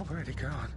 Where'd he gone?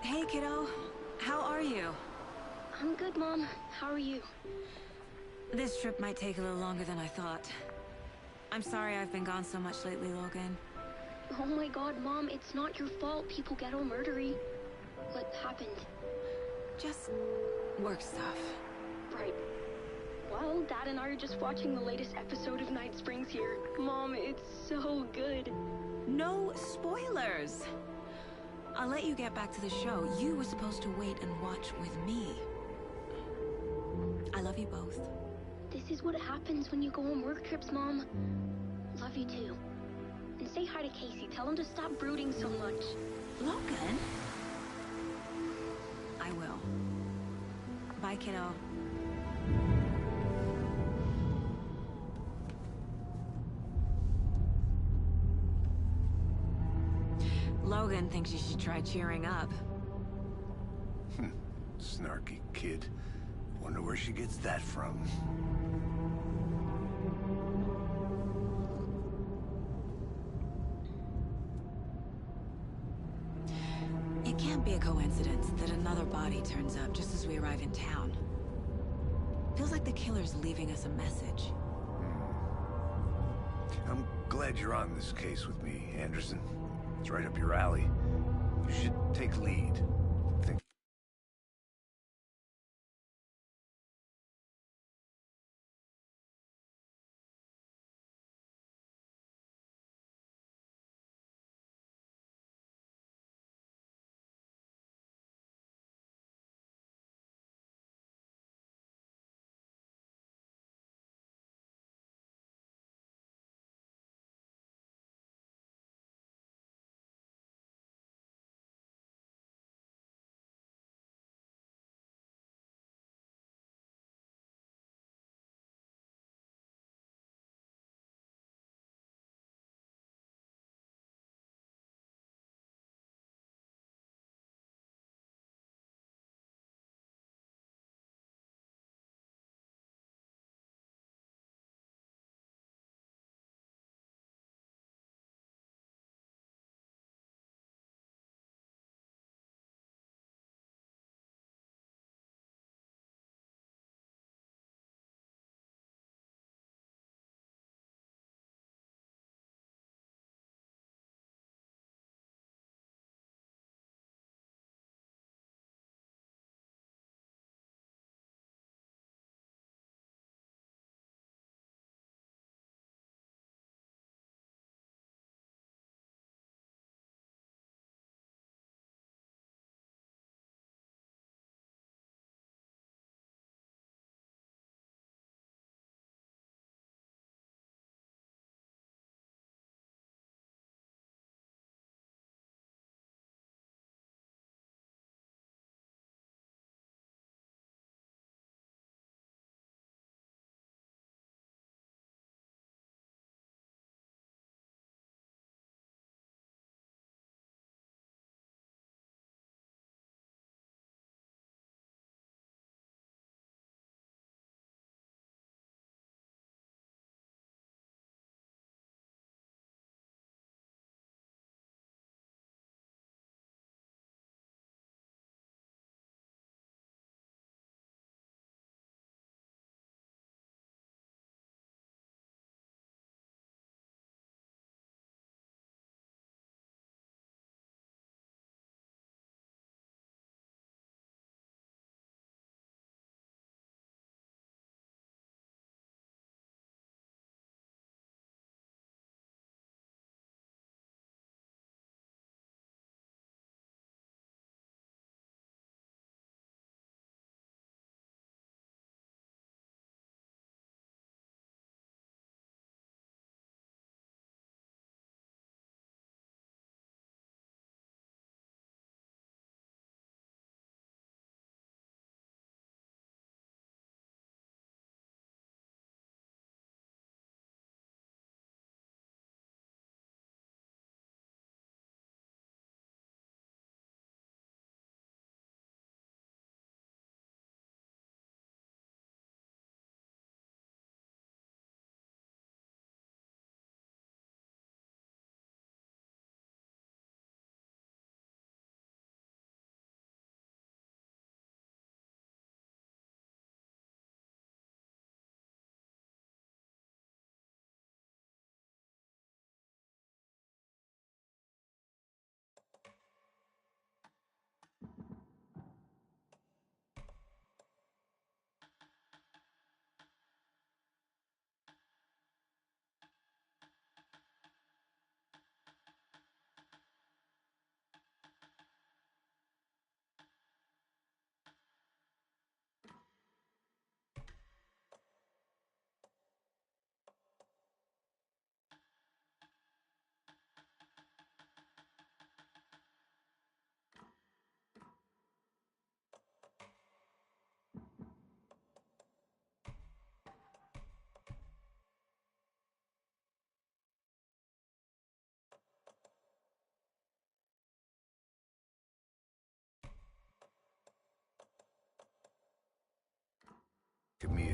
Hey, kiddo. How are you? I'm good, Mom. How are you? This trip might take a little longer than I thought. I'm sorry I've been gone so much lately, Logan. Oh my god, Mom, it's not your fault people get all murdery. What happened? Just work stuff. Right. Well, Dad and I are just watching the latest episode of Night Springs here. Mom, it's so good. No spoilers! I'll let you get back to the show. You were supposed to wait and watch with me. I love you both. This is what happens when you go on work trips, Mom. Love you too. And say hi to Casey. Tell him to stop brooding so much. Logan? I will. Bye, kiddo. Logan thinks you should try cheering up. Snarky kid. Wonder where she gets that from. It can't be a coincidence that another body turns up just as we arrive in town. Feels like the killer's leaving us a message. I'm glad you're on this case with me, Anderson. It's right up your alley. You should take lead.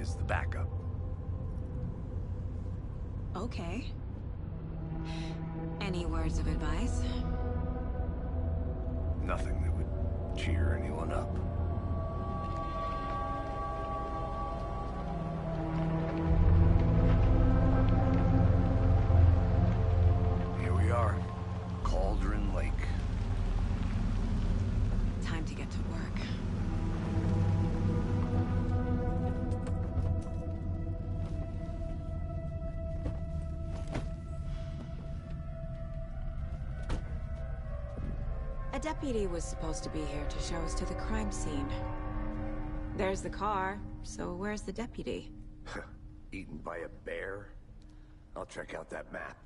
as the backup. Okay. Any words of advice? Nothing that would cheer anyone up. Here we are, Cauldron Lake. Time to get to work. A deputy was supposed to be here to show us to the crime scene. There's the car, so where's the deputy? Eaten by a bear? I'll check out that map.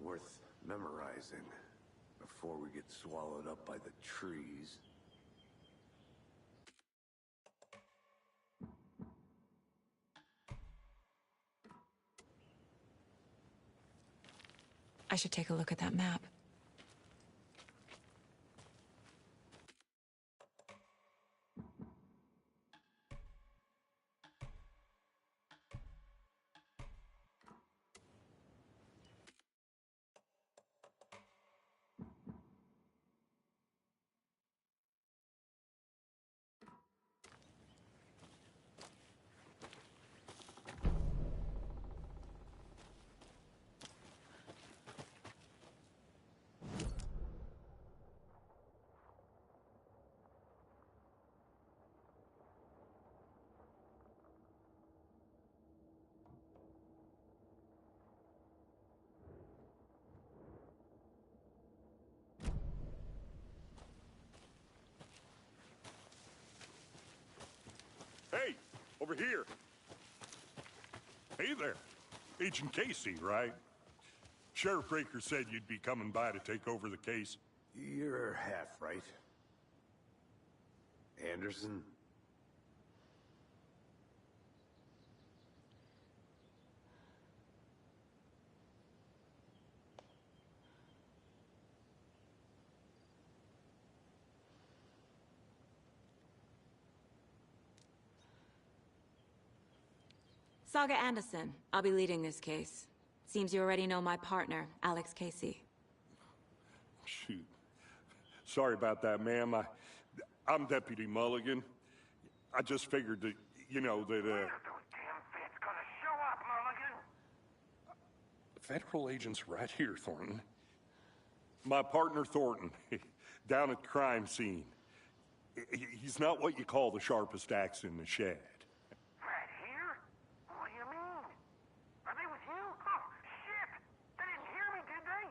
Worth memorizing before we get swallowed up by the trees. I should take a look at that map. Hey, over here. Hey there. Agent Casey, right? Sheriff Breaker said you'd be coming by to take over the case. You're half right. Anderson? Saga Anderson. I'll be leading this case. Seems you already know my partner, Alex Casey. Shoot. Sorry about that, ma'am. I'm Deputy Mulligan. I just figured that, you know, that, Where's those damn feds gonna show up, Mulligan? Federal agents right here, Thornton. My partner, Thornton, down at the crime scene. He's not what you call the sharpest axe in the shed. Right here? What do you mean? Are they with you? Oh, shit! They didn't hear me, did they?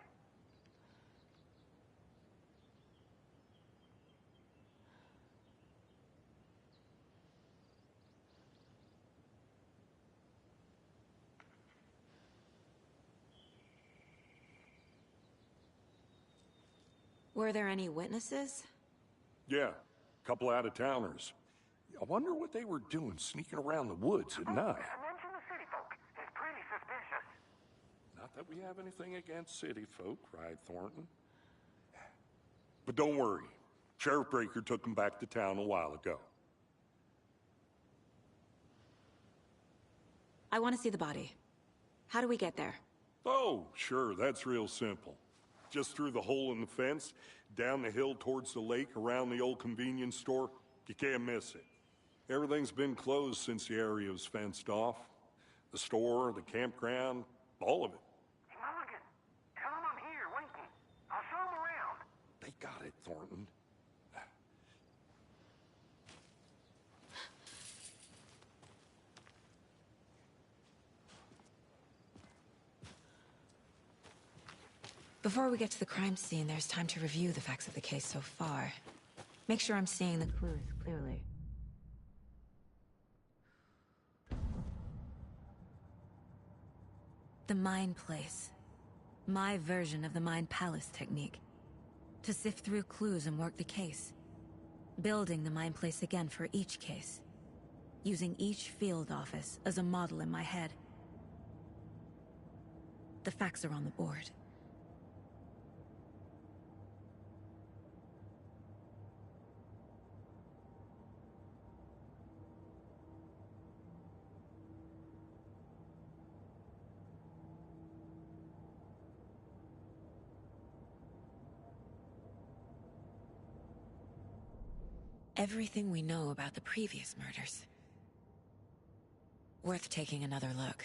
Were there any witnesses? Yeah, a couple out-of-towners. I wonder what they were doing sneaking around the woods at night. Mention the city folk. It's pretty suspicious. Not that we have anything against city folk, right, Thornton? But don't worry. Sheriff Breaker took them back to town a while ago. I want to see the body. How do we get there? Oh, sure, that's real simple. Just through the hole in the fence, down the hill towards the lake, around the old convenience store. You can't miss it. Everything's been closed since the area was fenced off. The store, the campground, all of it. Hey, Mulligan, tell them I'm here, waiting. I'll show them around. They got it, Thornton. Before we get to the crime scene, there's time to review the facts of the case so far. Make sure I'm seeing the clues clearly. The Mind Place. My version of the Mind Palace technique. To sift through clues and work the case. Building the Mind Place again for each case. Using each field office as a model in my head. The facts are on the board. everything we know about the previous murders. Worth taking another look.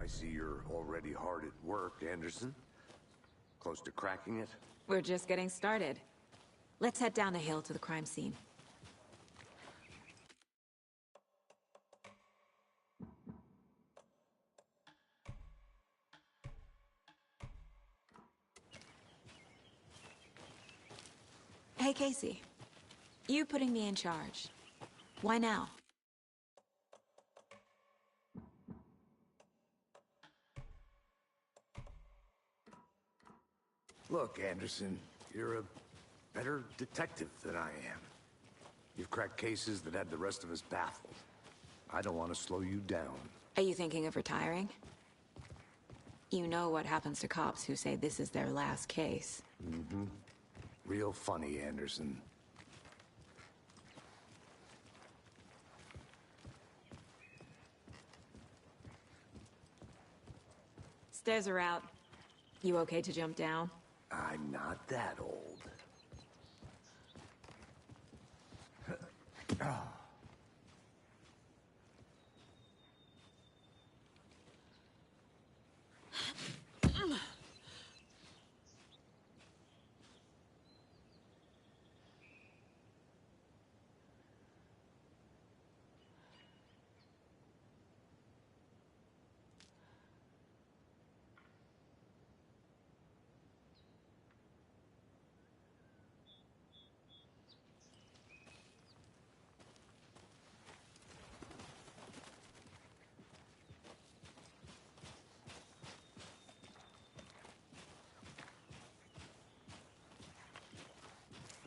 I see you're already hard at work, Anderson. Close to cracking it? We're just getting started. Let's head down the hill to the crime scene. Hey, Casey. You putting me in charge. Why now? Look, Anderson, you're a better detective than I am. You've cracked cases that had the rest of us baffled. I don't want to slow you down. Are you thinking of retiring? You know what happens to cops who say this is their last case. Mm-hmm. Real funny, Anderson. Stairs are out. You okay to jump down? I'm not that old.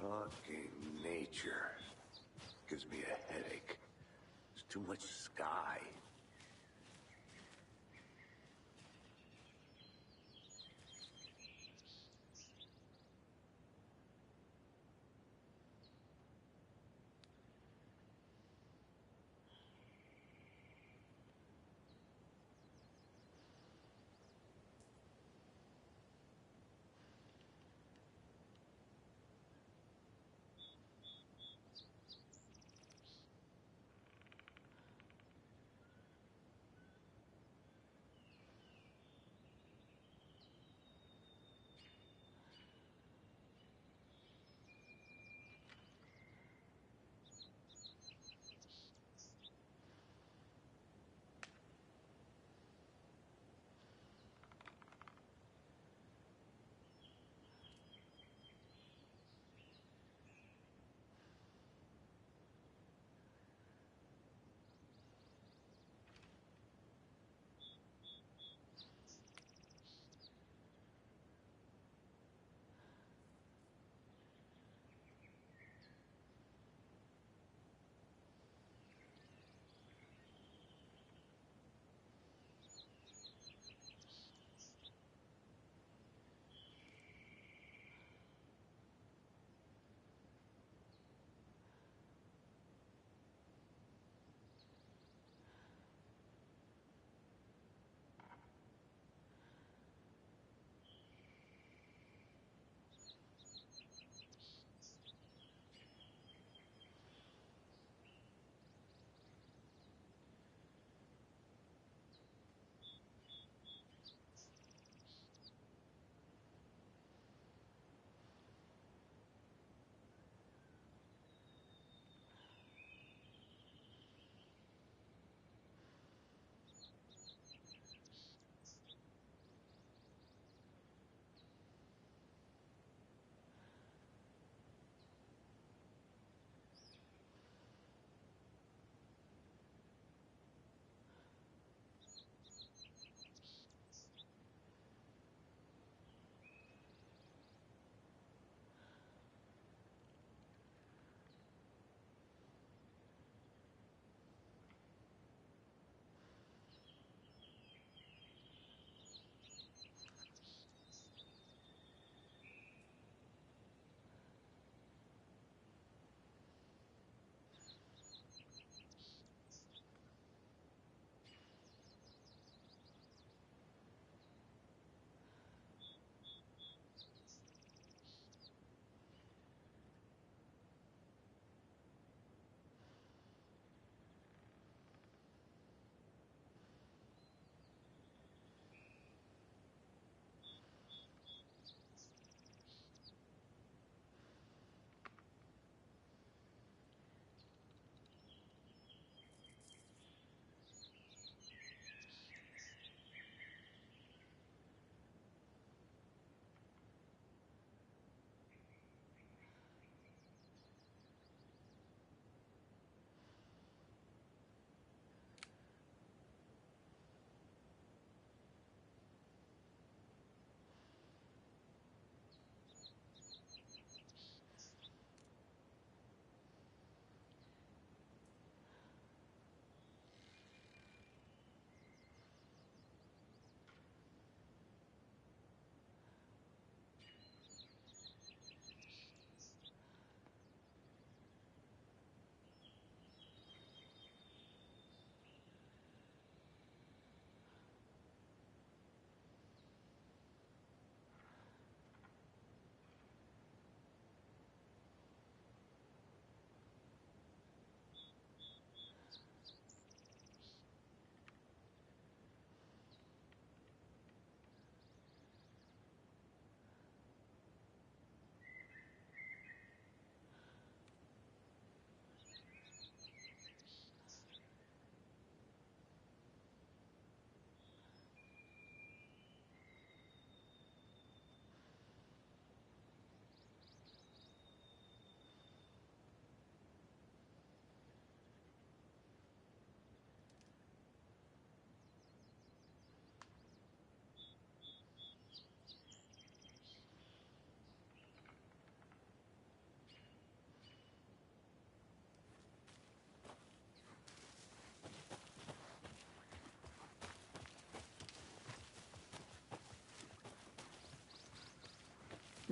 Fucking nature. Gives me a headache. There's too much sky.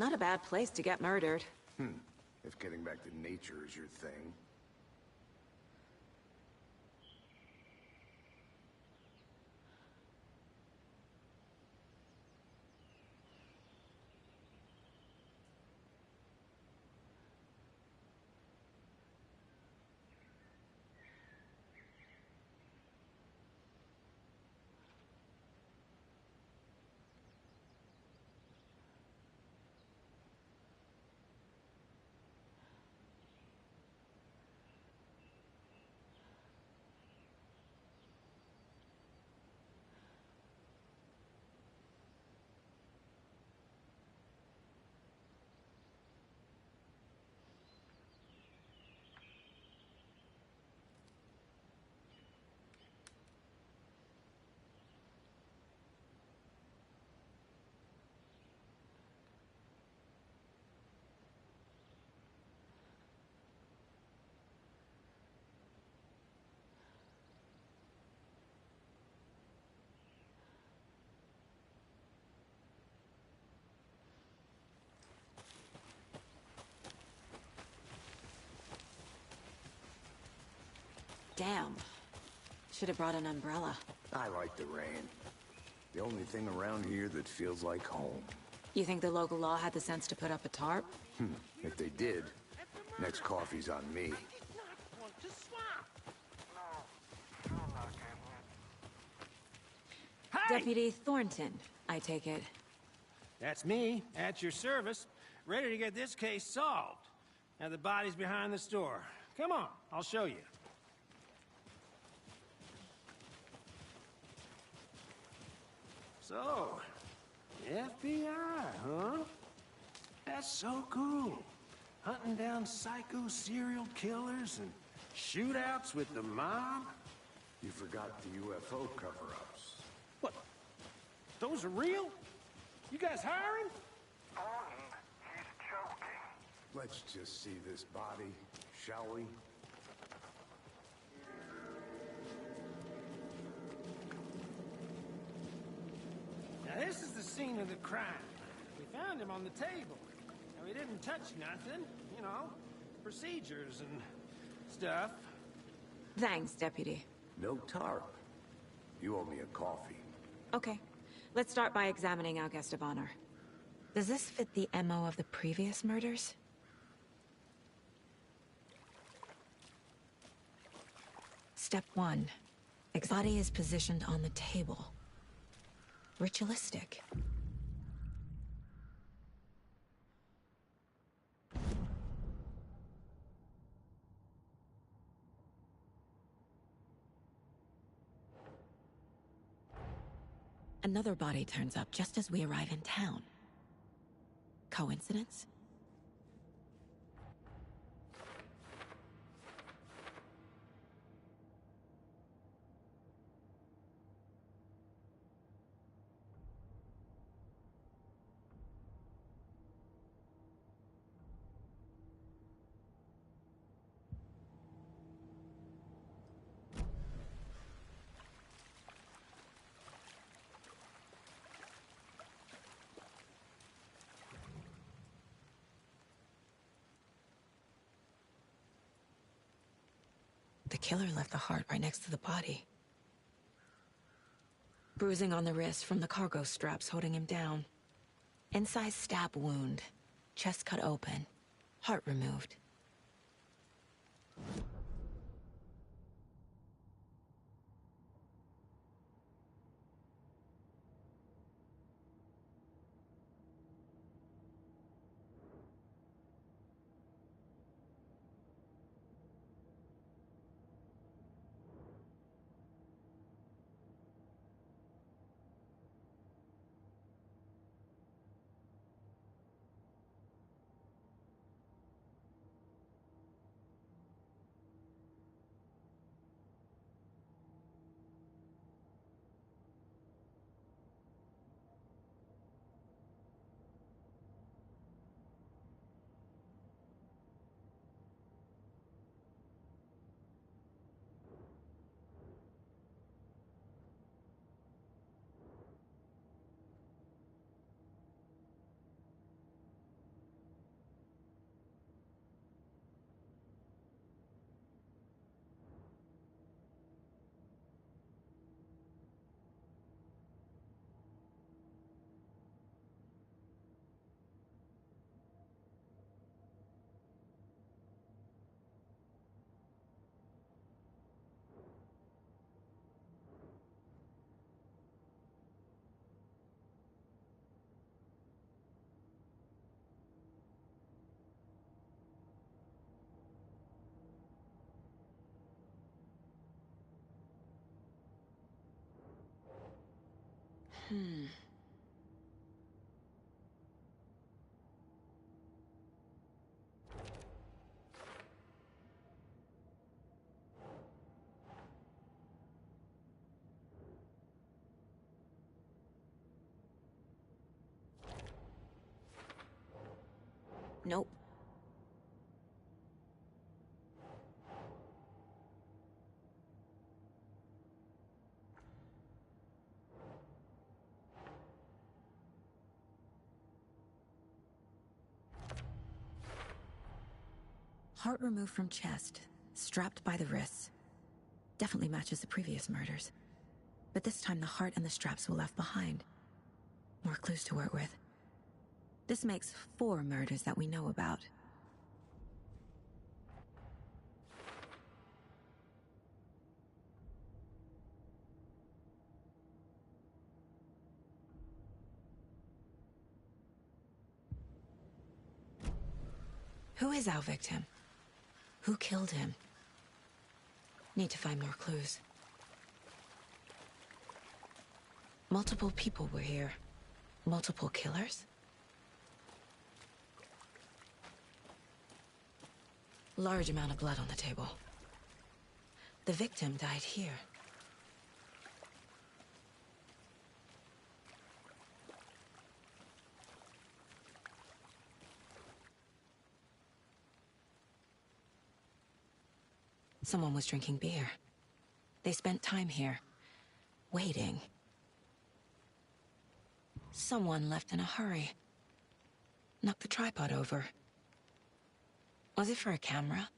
Not a bad place to get murdered. If getting back to nature is your thing. Damn. Should have brought an umbrella. I like the rain. The only thing around here that feels like home. You think the local law had the sense to put up a tarp? If they did, next coffee's on me. Deputy Thornton, I take it. That's me, at your service, ready to get this case solved. Now the body's behind the store. Come on, I'll show you. So, FBI, huh? That's so cool. Hunting down psycho serial killers and shootouts with the mob. You forgot the UFO cover-ups. What? Those are real? You guys hiring? Thornton, he's joking. Let's just see this body, shall we? Now this is the scene of the crime. We found him on the table. Now we didn't touch nothing, you know, procedures and stuff. Thanks, Deputy. No tarp. You owe me a coffee. Okay. Let's start by examining our guest of honor. Does this fit the MO of the previous murders? Step 1. Body is positioned on the table. Ritualistic. Another body turns up just as we arrive in town. Coincidence? The killer left the heart right next to the body. Bruising on the wrist from the cargo straps holding him down. Incised stab wound. Chest cut open. Heart removed. Nope. Heart removed from chest, strapped by the wrists. Definitely matches the previous murders. But this time the heart and the straps were left behind. More clues to work with. This makes 4 murders that we know about. Who is our victim? Who killed him? Need to find more clues. Multiple people were here. Multiple killers? Large amount of blood on the table. The victim died here. Someone was drinking beer. They spent time here, waiting. Someone left in a hurry. Knocked the tripod over. Was it for a camera?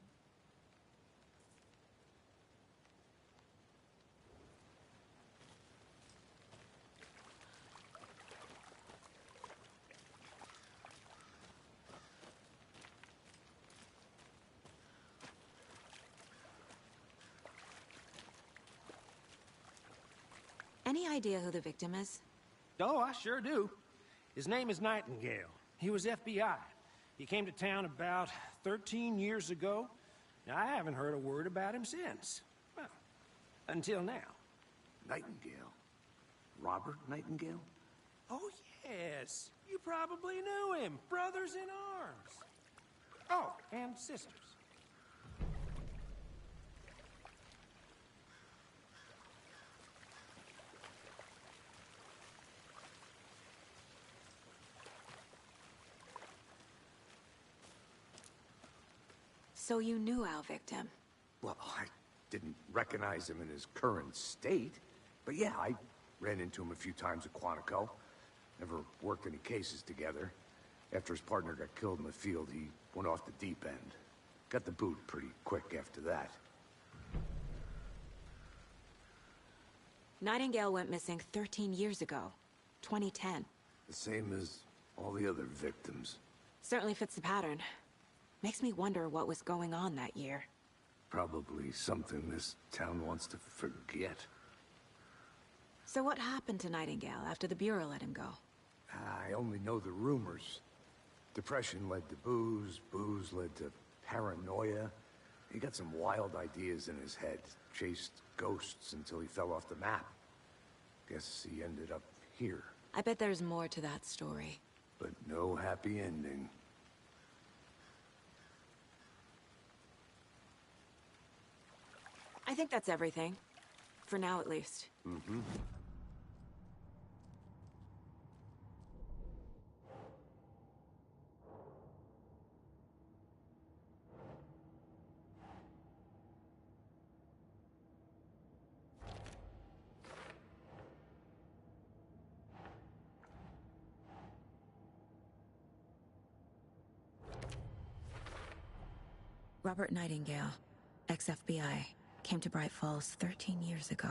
Any idea who the victim is? Oh, I sure do. His name is Nightingale. He was FBI. He came to town about 13 years ago. Now, I haven't heard a word about him since. Well, until now. Nightingale? Robert Nightingale? Oh, yes. You probably knew him. Brothers in arms. Oh, and sisters. So you knew our victim? Well, I didn't recognize him in his current state. But yeah, I ran into him a few times at Quantico. Never worked any cases together. After his partner got killed in the field, he went off the deep end. Got the boot pretty quick after that. Nightingale went missing 13 years ago. 2010. The same as all the other victims. Certainly fits the pattern. Makes me wonder what was going on that year. Probably something this town wants to forget. So what happened to Nightingale after the Bureau let him go? I only know the rumors. Depression led to booze, booze led to paranoia. He got some wild ideas in his head, chased ghosts until he fell off the map. Guess he ended up here. I bet there's more to that story. But no happy ending. I think that's everything. For now, at least. Mm-hmm. Robert Nightingale, ex-FBI, came to Bright Falls 13 years ago.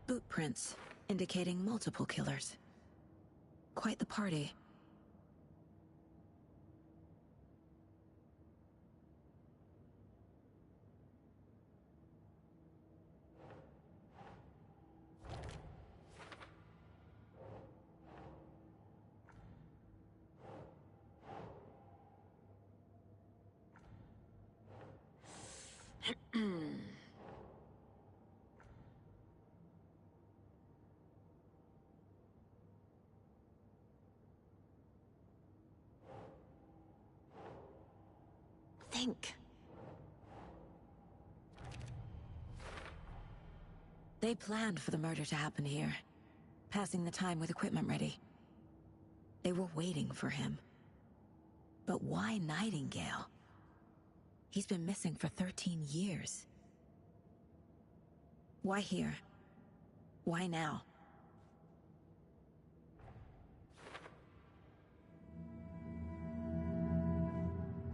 Boot prints, indicating multiple killers. Quite the party. think. They planned for the murder to happen here, passing the time with equipment ready. They were waiting for him. But why Nightingale? He's been missing for 13 years. Why here? Why now?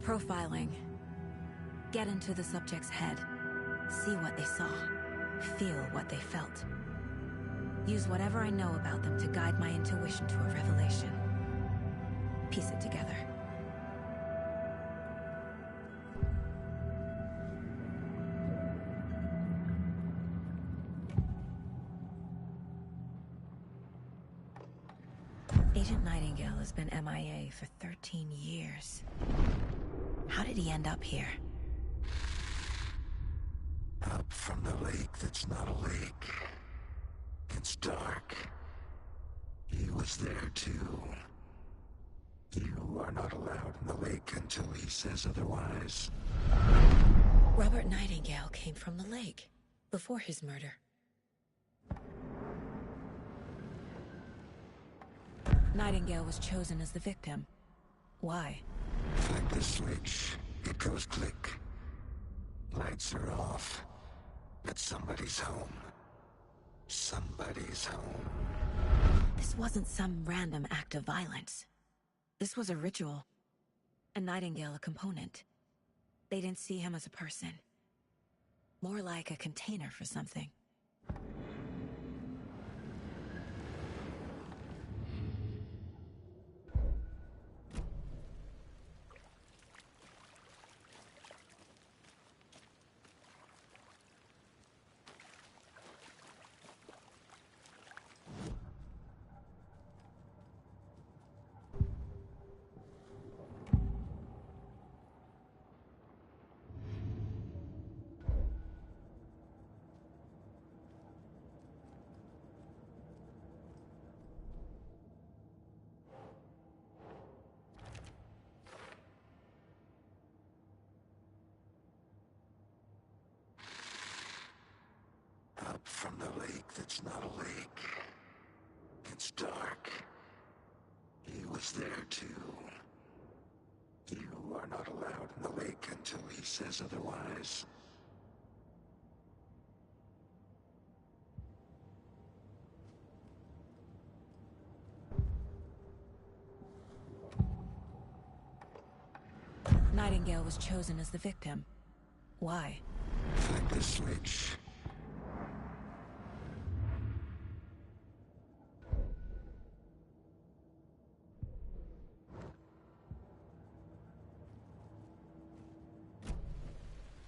Profiling. Get into the subject's head. See what they saw. Feel what they felt. Use whatever I know about them to guide my intuition to a revelation. Piece it together. Agent Nightingale has been MIA for 13 years. How did he end up here? Up from the lake that's not a lake. It's dark. He was there too. You are not allowed in the lake until he says otherwise. Robert Nightingale came from the lake, before his murder. Nightingale was chosen as the victim. Why? Flick the switch, it goes click. Lights are off. But somebody's home. Somebody's home. This wasn't some random act of violence. This was a ritual. And Nightingale a component. They didn't see him as a person. More like a container for something. Up from the lake that's not a lake. It's dark. He was there too. You are not allowed in the lake until he says otherwise. Nightingale was chosen as the victim. Why? Flick the switch.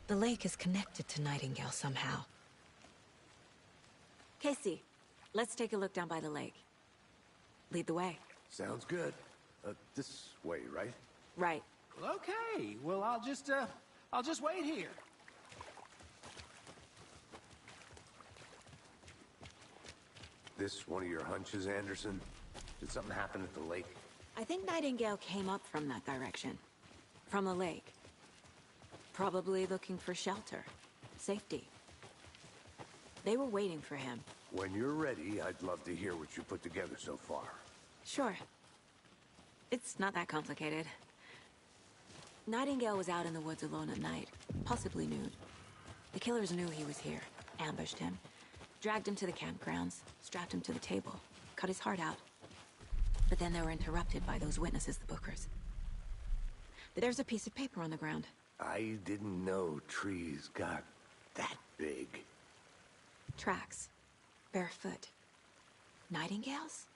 The lake is connected to Nightingale somehow. Casey, let's take a look down by the lake. Lead the way. Sounds good. This way, right? Right. Well, okay. Well, I'll just wait here. This one of your hunches, Anderson? Did something happen at the lake? I think Nightingale came up from that direction. From the lake. Probably looking for shelter. Safety. They were waiting for him. When you're ready, I'd love to hear what you put together so far. Sure. It's not that complicated. Nightingale was out in the woods alone at night, possibly nude. The killers knew he was here, ambushed him, dragged him to the campgrounds, strapped him to the table, cut his heart out. But then they were interrupted by those witnesses, the Bookers. There's a piece of paper on the ground. I didn't know trees got that big. Tracks. Barefoot. Nightingales?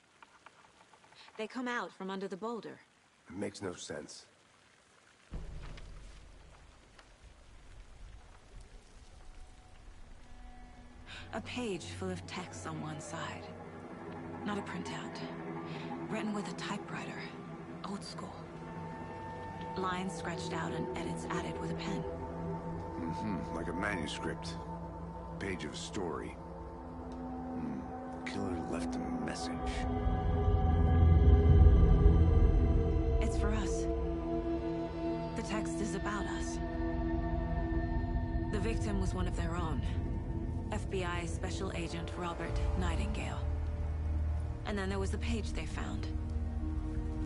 They come out from under the boulder. It makes no sense. A page full of text on one side. Not a printout. Written with a typewriter. Old school. Lines scratched out and edits added with a pen. Like a manuscript. Page of a story. Killer left a message. It's for us. The text is a about us. The victim was one of their own. FBI Special Agent Robert Nightingale. And then there was the page they found.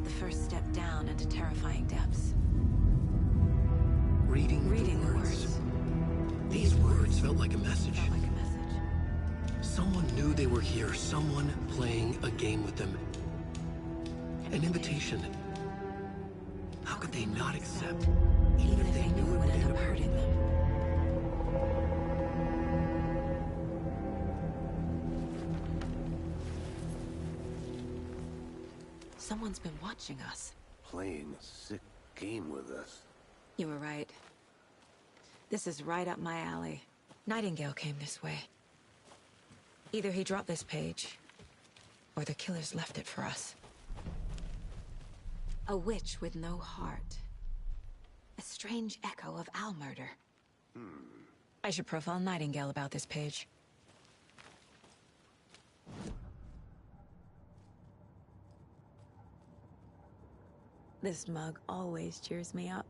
The first step down into terrifying depths. Reading the words. These words felt like a message. Felt like a message. Someone knew they were here. Someone playing a game with them. An invitation. How could they not accept, Even if they knew it would end up hurting them. Someone's been watching us. Playing a sick game with us. You were right. This is right up my alley. Nightingale came this way. Either he dropped this page, or the killers left it for us. A witch with no heart. A strange echo of owl murder. I should profile Nightingale about this page. This mug always cheers me up.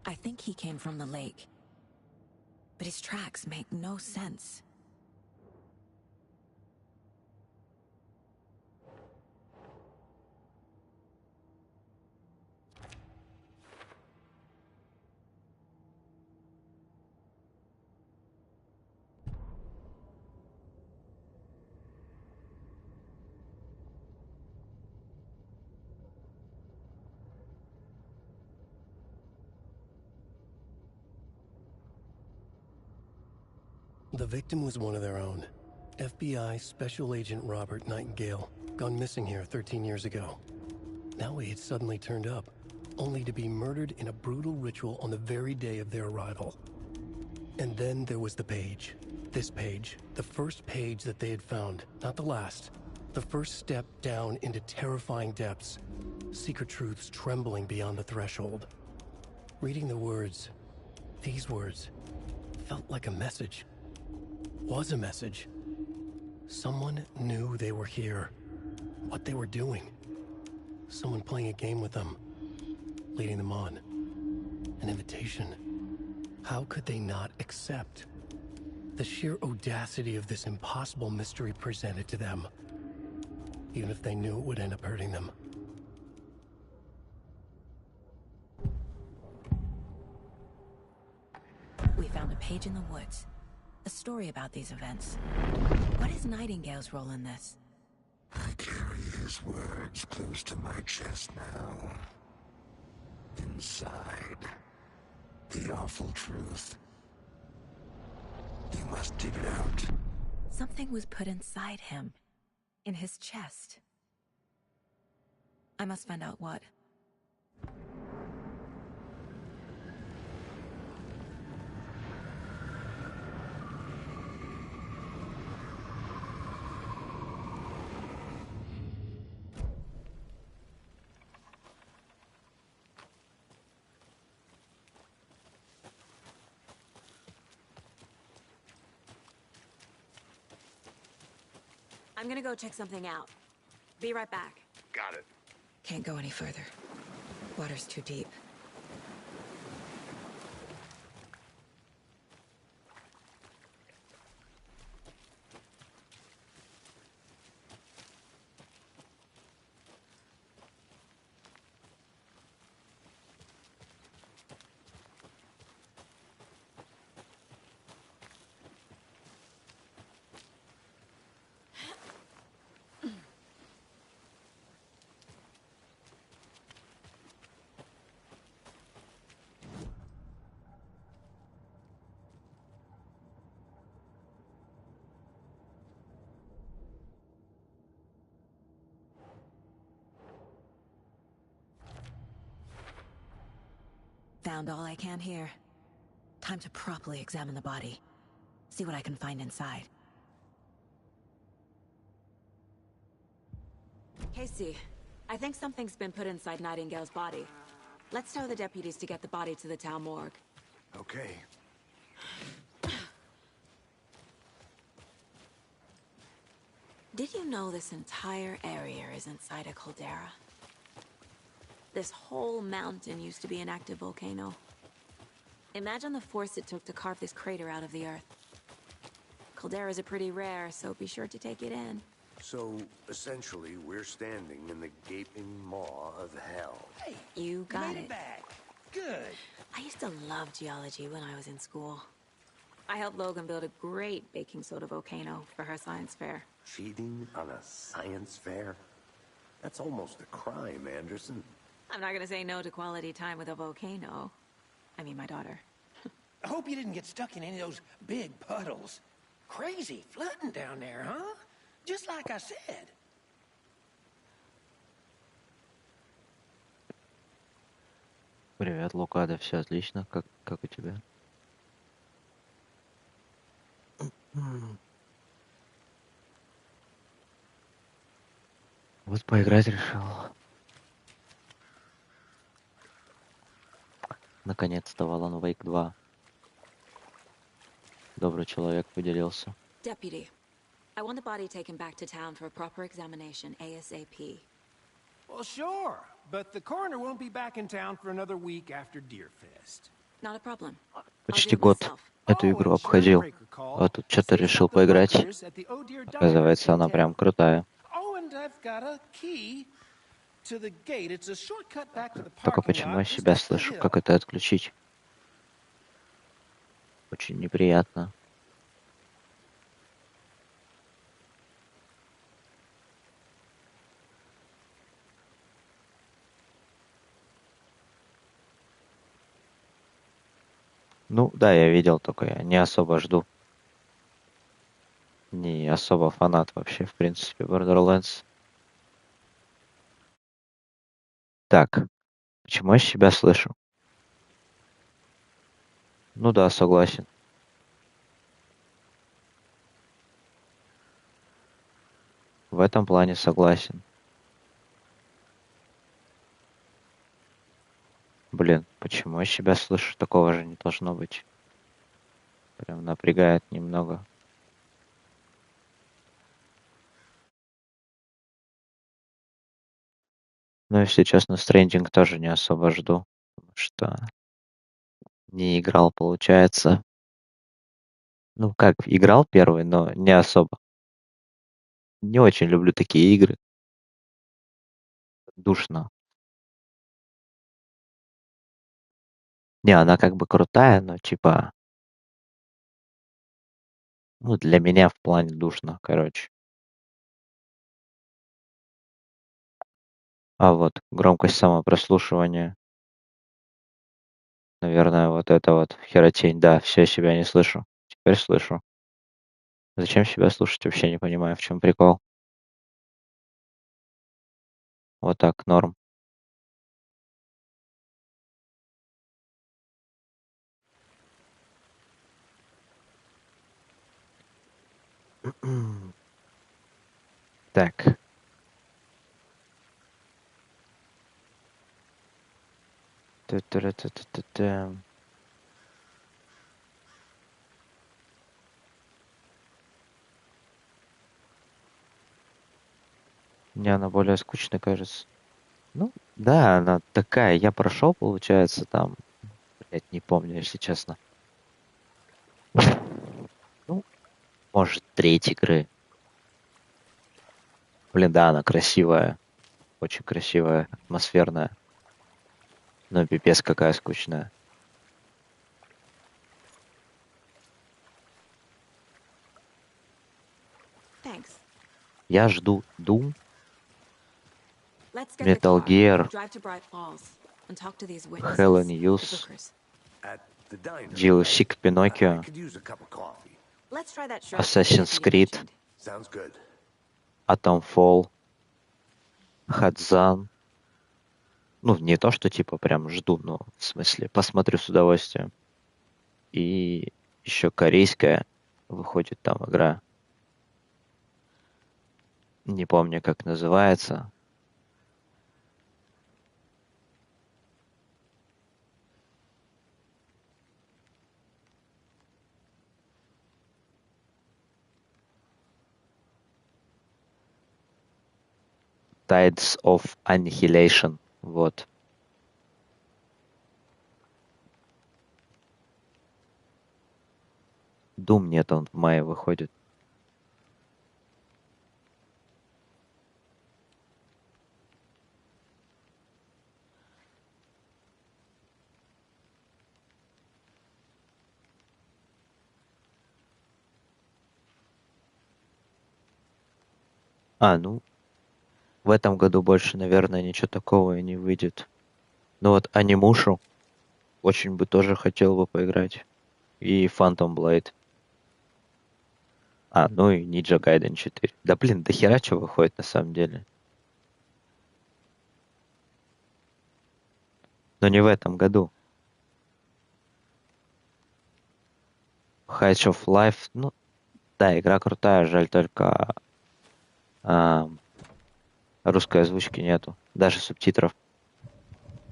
I think he came from the lake. But his tracks make no sense. The victim was one of their own. FBI Special Agent Robert Nightingale, gone missing here 13 years ago. Now he had suddenly turned up, only to be murdered in a brutal ritual on the very day of their arrival. And then there was the page. This page, the first page that they had found, not the last. The first step down into terrifying depths. Secret truths trembling beyond the threshold. Reading the words, these words, felt like a message. Was a message. Someone knew they were here, what they were doing. Someone playing a game with them, leading them on. An invitation. How could they not accept? The sheer audacity of this impossible mystery presented to them, even if they knew it would end up hurting them. We found a page in the woods. A story about these events. What is Nightingale's role in this? I carry his words close to my chest now. Inside, the awful truth. You must dig it out. Something was put inside him. In his chest. I must find out what. I'm gonna go check something out. Be right back. Got it. Can't go any further. Water's too deep. Found all I can here. Time to properly examine the body. See what I can find inside. Casey, I think something's been put inside Nightingale's body. Let's tell the deputies to get the body to the town morgue. Okay. Did you know this entire area is inside a caldera? This whole mountain used to be an active volcano. Imagine the force it took to carve this crater out of the earth. Calderas are pretty rare, so be sure to take it in. So, essentially, we're standing in the gaping maw of hell. Hey, You got made it. back. Good. I used to love geology when I was in school. I helped Logan build a great baking soda volcano for her science fair. Cheating on a science fair? That's almost a crime, Anderson. I'm not gonna say no to quality time with a volcano. I mean, my daughter. I hope you didn't get stuck in any of those big puddles. Crazy flooding down there, huh? Just like I said. Привет, Лука, да все отлично. Как у тебя? Вот поиграть решил. Наконец-то в Alan Wake 2. Добрый человек поделился. Deputy, I want the body taken back to town for a proper examination ASAP. Well, sure, but the coroner won't be back in town for another week after Deerfest. Not a problem. Почти год эту игру обходил, а тут что-то решил поиграть. Оказывается, она прям крутая. Только почему я себя слышу, как это отключить? Очень неприятно. Ну, да, я видел, только я не особо жду. Не особо фанат вообще, в принципе, Borderlands. Так, почему я себя слышу? Ну да, согласен. В этом плане согласен. Блин, почему я себя слышу? Такого же не должно быть. Прям напрягает немного. Ну, если честно, Stranding тоже не особо жду, потому что не играл, получается. Ну, как, играл первый, но не особо. Не очень люблю такие игры. Душно. Не, она как бы крутая, но типа... Ну, для меня в плане душно, короче. А вот громкость самопрослушивания. Наверное, вот это вот херотень. Да, все, себя не слышу. Теперь слышу. Зачем себя слушать, вообще не понимаю, в чем прикол. Вот так, норм. Так. Та-та-ра-та-та-та-та. Мне она более скучной, кажется. Ну, да, она такая. Я прошел, получается, там... Блять, не помню, если честно. Ну, может, треть игры. Блин, да, она красивая. Очень красивая, атмосферная. Но пипец какая скучная. Thanks. Я жду Doom, Let's get the Metal car, Gear, drive to Bright Falls, and talk to these witnesses, Hell and the Use, bookers. At the diner. DLC к I Pinocchio, could use a cup of coffee. Let's try that Shrek Assassin's that you Creed, mentioned. Sounds good. Atomfall, Hadzan. Ну, не то, что типа прям жду, но в смысле посмотрю с удовольствием. И еще корейская выходит там игра. Не помню, как называется. Tides of Annihilation. Вот. Doom нет, он в мае выходит. Ну, в этом году больше, наверное, ничего такого и не выйдет. Ну вот Анимушу очень бы тоже хотел бы поиграть. И Phantom Blade. Ну и Ninja Gaiden 4. Да блин, до хера что выходит на самом деле. Но не в этом году. Heights of Life, ну, да, игра крутая, жаль только русской озвучки нету, даже субтитров.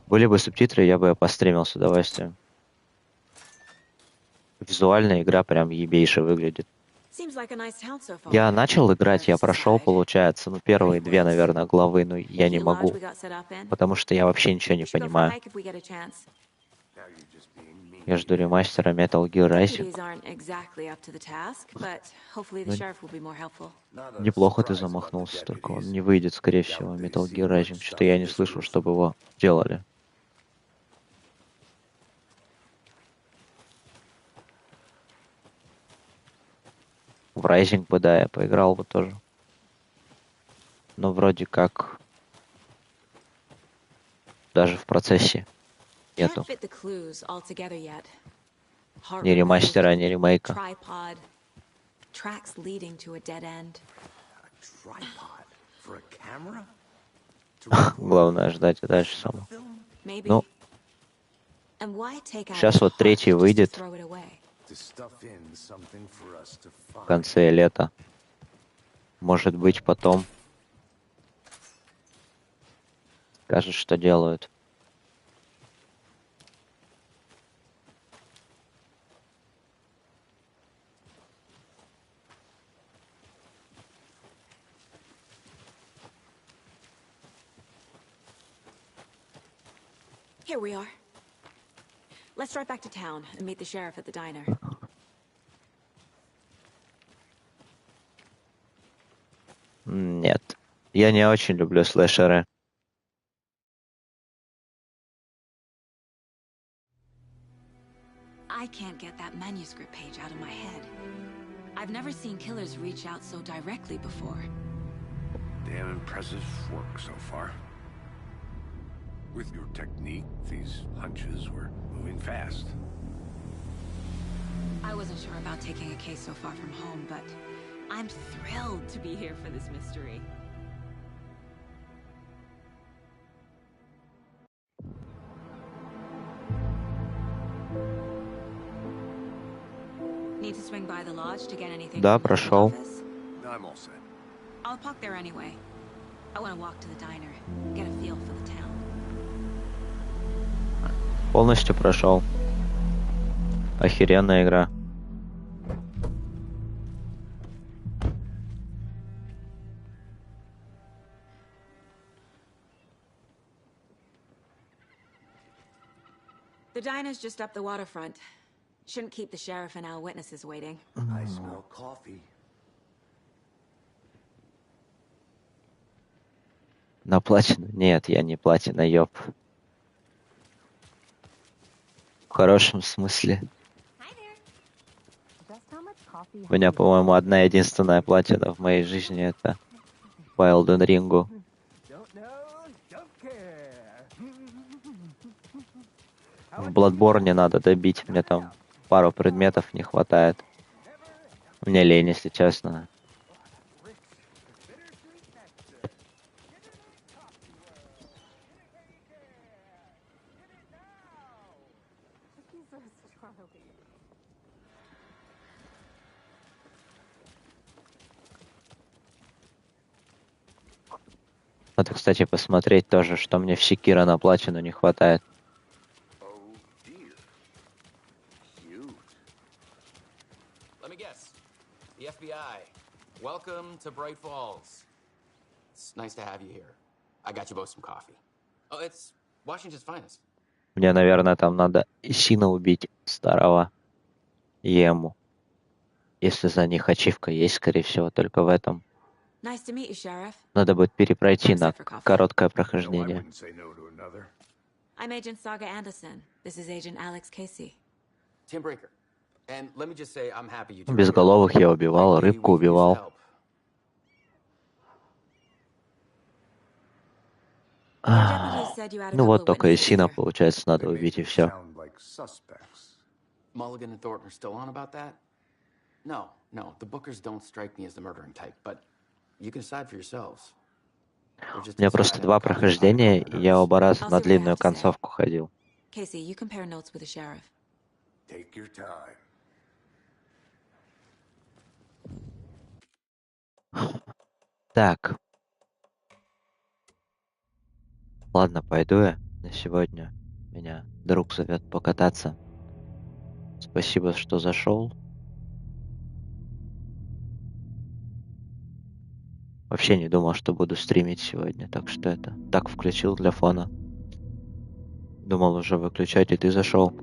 Были бы субтитры, я бы постримил с удовольствием. Визуально игра прям ебейше выглядит. Я начал играть, я прошел, получается, первые 2, наверное, главы, но я не могу, потому что я вообще ничего не понимаю. Я жду ремастера Metal Gear Rising. Неплохо ты замахнулся, только он не выйдет, скорее всего, Metal Gear Rising. Что-то я не слышал, чтобы его делали. В Rising бы, да, я поиграл бы тоже. Но вроде как даже в процессе нету. Ни ремастера, ни ремейка. Главное ждать, и дальше само. Ну, сейчас вот 3 выйдет в конце лета. Может быть, потом скажут, что делают. Here we are. Let's drive back to town and meet the sheriff at the diner. Нет, я не очень люблю слэшеры. I can't get that manuscript page out of my head. I've never seen killers reach out so directly before. Damn impressive work so far. With your technique, these hunches were moving fast. I wasn't sure about taking a case so far from home, but I'm thrilled to be here for this mystery. Need to swing by the lodge to get anything. Да, прошел. I'm all set. I'll park there anyway. I want to walk to the diner, get a feel for the town. Полностью прошел. Охеренная игра. The diner's just up the waterfront. Shouldn't keep the sheriff and our witnesses waiting. I smell coffee. На платину? Нет, я не платина, ёб. В хорошем смысле. У меня, по-моему, одна единственная платина в моей жизни — это по Elden Ring. В Bloodborne надо добить, мне там пару предметов не хватает. Мне лень, если честно. Надо, кстати, посмотреть тоже, что мне в Секиро на платину не хватает. The FBI. Welcome to Bright Falls. It's nice to have you here. I got you both some coffee. Oh, it's Washington's finest. Мне, наверное, там надо Исина убить, старого Ему. Если за них ачивка есть, скорее всего, только в этом. Nice to meet you, Sheriff. Надо будет перепройти Come на sit for coffee. короткое No, I прохождение. wouldn't say no to another. I'm Agent Saga Anderson. This is Agent Alex Casey. Tim Breaker. And let me just say, I'm happy you two are here. Безголовых я убивал, Ideally, рыбку we could use убивал. help. Your deputy said you had a Ну couple вот of только witnesses Исина, here. получается, надо They made убить и them все. sound like suspects. Mulligan and Thornton are still on about that? No, the Bookers don't strike me as the murdering type, but you can decide for yourselves. They're just У меня as просто bad два at causing прохождения, и я оба раза I'll на see what I have длинную to say. концовку ходил. Casey, you compare notes with the sheriff. Take your time. Так, ладно, пойду я на сегодня. Меня друг зовет покататься. Спасибо, что зашел. Вообще не думал, что буду стримить сегодня, так что это так включил для фона. Думал уже выключать, и ты зашел.